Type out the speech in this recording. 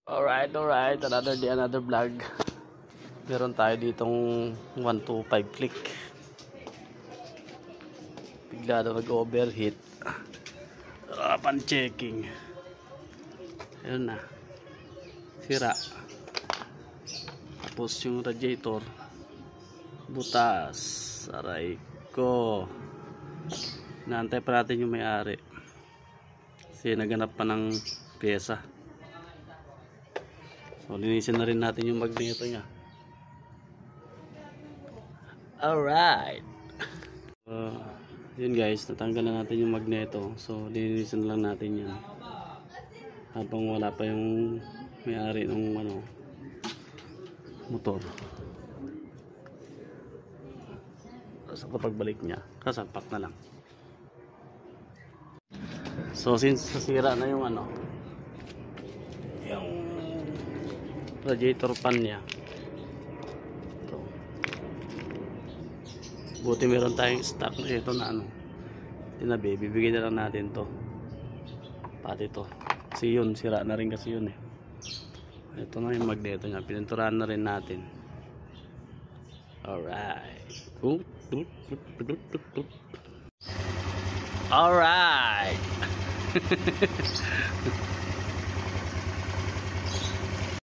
Alright, another day, another vlog. Meron tayo ditong 125 click. Bigla na mag-overheat. Pan-checking. Ayun na. Sira. Tapos yung radiator butas. Aray ko. Naantay pa natin yung may-ari. Kasi naganap pa ng pyesa. So, linisin na rin natin yung magneto niya. Alright. Yun guys, natanggal na natin yung magneto. So, linisin lang natin yan. Habang wala pa yung may-ari ng motor. So, kapag balik niya, kasalpak na lang. So, since nasira na yung yung radiator fan niya. Ito. Buti meron tayong stock na ito na tinabi. Bibigyan na lang natin to. Pati to. Kasi yun, sira na rin kasi yun eh. Ito na yung magneto niya. Pininturahan na rin natin. Alright. Alright.